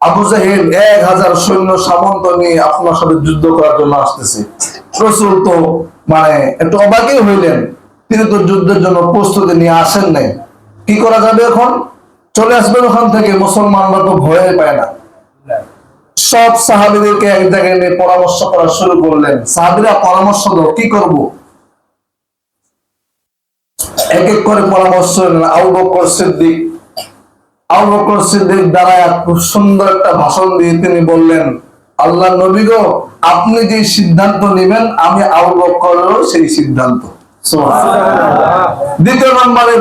আবু জাহেল 1000 সৈন্য সামন্ত নিয়ে আপনার সাথে যুদ্ধ করার জন্য আসতেছে। রাসূল তো মানে একটু অবাকই হইলেন, তিনি তো যুদ্ধের জন্য প্রস্তুতি নিয়ে আসেন নাই। কি করা যাবে এখন? চলে আসবেন ওখান থেকে, মুসলমানরা তো ভয় পায় না। সব সাহাবীদেরকে এক জায়গায় নিয়ে পরামর্শ করা শুরু করলেন। সাহাবীরা পরামর্শ দাও, কি করব? এক এক করে পরামর্শ নিলেন। আবু বকর সিদ্দিক দাঁড়ায় খুব সুন্দর একটা ভাষণ দিয়ে তিনি বললেন, আল্লাহর নবী গো, আপনি যে সিদ্ধান্ত নেবেন আমি আবু বকরেরও সেই সিদ্ধান্ত। সুবহানাল্লাহ। দ্বিতীয় নম্বরে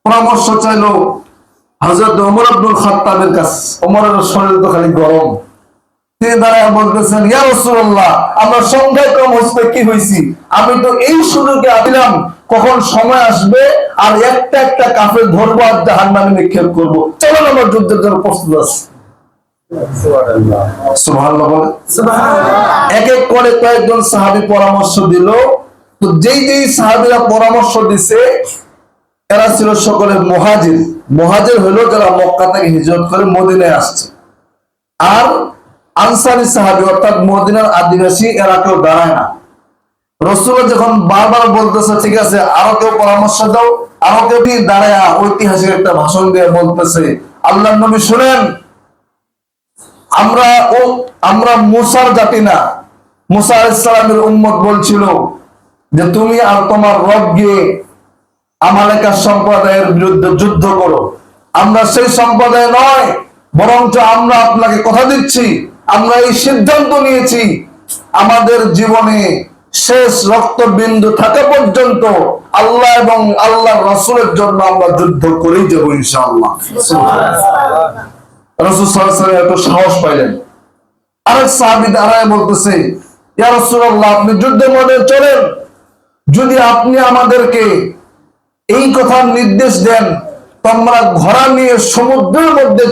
পরামর্শ চাইলো হযরত ওমর ইবনুল খাত্তাবের কাছে। ওমরের শরীর তো খালি গরম। তিনি দাঁড়ায় বলতেছেন, ইয়া রাসূলুল্লাহ, আমরা সংখ্যায় কম হইছে কি হইছি, আমি তো এই সুযোগে আছিলাম, কখন সময় আসবে আর একটা একটা কাফের ধরবো আর জাহান্নামে নিক্ষেপ করবো। চলো আমরা যুদ্ধের জন্য প্রস্তুত আছি। সুবহানাল্লাহ সুবহানাল্লাহ বলে। সুবহানাল্লাহ। এক এক করে কয়েকজন সাহাবী পরামর্শ দিল। তো যেই যেই সাহাবীরা পরামর্শ দিছে এরা ছিল সকলে মুহাজির। মুহাজির হলো যারা মক্কা থেকে হিজরত করে মদিনায় আসছে। আর আনসারী সাহাবী অর্থাৎ মদিনার আদিবাসী, এরা কেউ দাঁড়ায় না। রাসূল যখন বারবার বলতেছে ঠিক আছে আরো কেউ পরামর্শ দাও, আরো কেউ দাঁড়ায় ঐতিহাসিক একটা ভাষণ দিয়ে বলতেছে, আল্লাহর নবী শুনেন, আমরা মুসার জাতি না। মুসা আলাইহিস সালামের উম্মত বলছিল যে তুমি আর তোমার রব গিয়ে আমালেকা সম্প্রদায়ের বিরুদ্ধে যুদ্ধ করো। আমরা সেই সম্প্রদায় নয়, বরঞ্চ আমরা আপনাকে কথা দিচ্ছি, আমরা এই সিদ্ধান্ত নিয়েছি আমাদের জীবনে শেষ রক্তবিন্দু থাকা পর্যন্ত আল্লাহ এবং আল্লাহর রাসূলের জন্য আমরা যুদ্ধ করেই যাব ইনশাআল্লাহ। রাসূল সাল্লাল্লাহু আলাইহি ওয়াসাল্লাম এত সাহস পাইলেন। আরেক সাহাবী দাঁড়ায় বলতেছে, ইয়া রাসূলুল্লাহ, আপনি যুদ্ধের ময়দানে চলেন, যদি আপনি আমাদেরকে এই কথার নির্দেশ দেন তোমরা ঘোড়া নিয়ে সমুদ্রের মধ্যে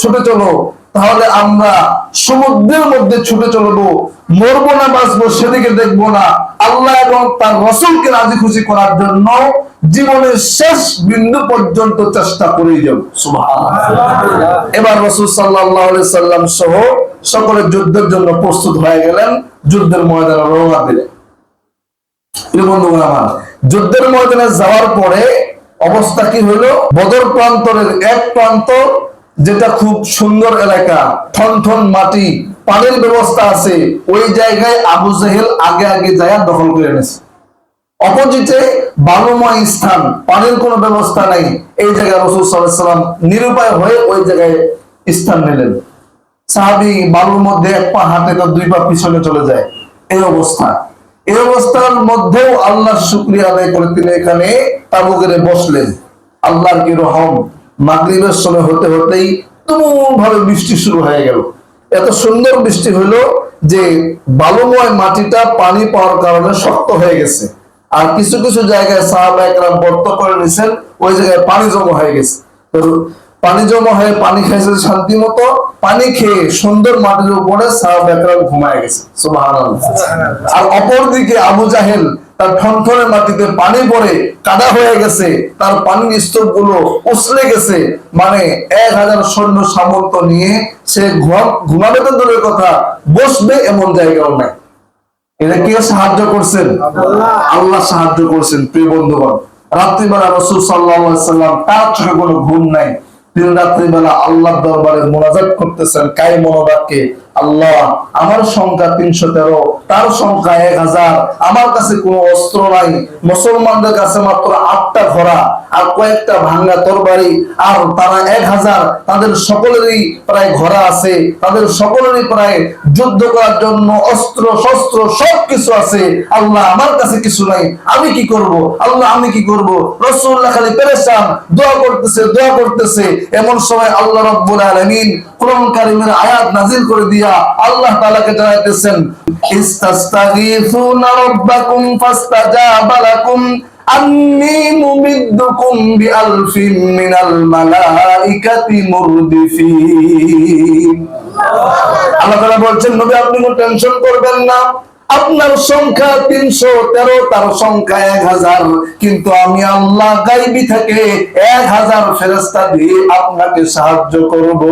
ছুটে চলো, তাহলে আমরা সমুদ্রের মধ্যে ছুটে চলবো, মরবো না বাঁচবো সেদিকে দেখবো না, আল্লাহ এবং তার রাসূলকে রাজি খুশি করার জন্য জীবনের শেষ বিন্দু পর্যন্ত চেষ্টা করেই যাব। সুবহানাল্লাহ। এবার রাসূল সাল্লাল্লাহু আলাইহি সাল্লাম সহ সকলে যুদ্ধের জন্য প্রস্তুত হয়ে গেলেন, যুদ্ধের ময়দানে রওনা দিলেন। বন্ধুগণ আমার, যুদ্ধের ময়দানে যাওয়ার পরে অবস্থা কি হলো? বদর প্রান্তরের এক প্রান্ত, যেটা খুব সুন্দর এলাকা, ঠনঠন মাটি, পানির ব্যবস্থা আছে, ওই জায়গায় আবু জাহেল আগে আগে যায় দখল করে এনেছে। অপোজিটে বালুময় স্থান, পানির কোনো ব্যবস্থা নাই, এই জায়গায় রাসূল সাল্লাল্লাহু আলাইহি ওয়াসাল্লাম নিরুপায় হয়ে ওই জায়গায় স্থান নিলেন। সাহাবী বালুর মধ্যে এক পা হাঁটে তো দুই পা পিছনে চলে যায়। এই অবস্থার মধ্যেও আল্লাহর শুকরিয়া আদায় করে তিনি এখানে তাঁবু গেড়ে বসলেন। আল্লাহর কি রহম, মাগরিবের সময় হতে হতেই তুমুল ভাবে বৃষ্টি শুরু হয়ে গেল। এত সুন্দর বৃষ্টি হলো যে বালুময় মাটিটা পানি পাওয়ার কারণে শক্ত হয়ে গেছে। আর কিছু কিছু জায়গায় সাহাবা একরাম গর্ত করে নিছেন, ওই জায়গায় পানি জমা হয়ে গেছে। পানি জমা হয়ে পানি খাইছে শান্তি মতো, পানি খেয়ে সুন্দর মাটির উপরে সাহাবা একরাম ঘুমায় গেছে। সুবহানাল্লাহ। আর অপরদিকে আবু জাহেল তার ঠনঠনের মাটিতে পানি পড়ে কাদা হয়ে গেছে, তার পানির স্তূপ গুলো উছলে গেছে, মানে 1000 সৈন্য সামন্ত নিয়ে সে ঘুমাবে তো দূরের কথা, বসবে এমন জায়গাও নাই। এটা কে সাহায্য করছেন? আল্লাহ সাহায্য করছেন। প্রিয় বন্ধুগণ, রাত্রিবেলা রাসূল সাল্লাল্লাহু আলাইহি ওয়াসাল্লাম তার চোখে কোনো ঘুম নাই, তিনি রাত্রিবেলা আল্লাহর দরবারে মুনাজাত করতেছেন কাই মনোবাক্যে, আল্লাহ আমার সংখ্যা 313, তার সংখ্যা 1000, আমার কাছে কোনো অস্ত্র নাই, মুসলমানদের কাছে মাত্র 8টা ঘোড়া আর কয়েকটা ভাঙা তরবারি, আর তারা 1000, তাদের সকলেরই প্রায় ঘোড়া আছে, তাদের সকলেরই প্রায় যুদ্ধ করার জন্য অস্ত্র শস্ত্র সবকিছু আছে, আল্লাহ আমার কাছে কিছু নাই, আমি কি করব? আল্লাহ আমি কি করব? রাসূলুল্লাহ খালি পেরেশান, দোয়া করতেছে। এমন সময় আল্লাহ রাব্বুল আলামিন কোরআন কারীমের আয়াত নাযিল করে দিয়া আল্লাহ তাআলাকে জানাইতেছেন, ইস্তাস্তাগীসুনা রাব্বাকুম ফাস্তাজাবা লাকুম আন্নী মুমিদ্দুকুম বিআলফিন মিনাল মালাইকাতি মুরদিফিন। আল্লাহ তাআলা বলছেন, নবী আপনি কোনো টেনশন করবেন না, আপনার সংখ্যা 313, তার সংখ্যা 1000, কিন্তু আমি আল্লাহ গায়বী থেকে 1000 ফেরেশতা দিয়ে আপনাকে সাহায্য করব।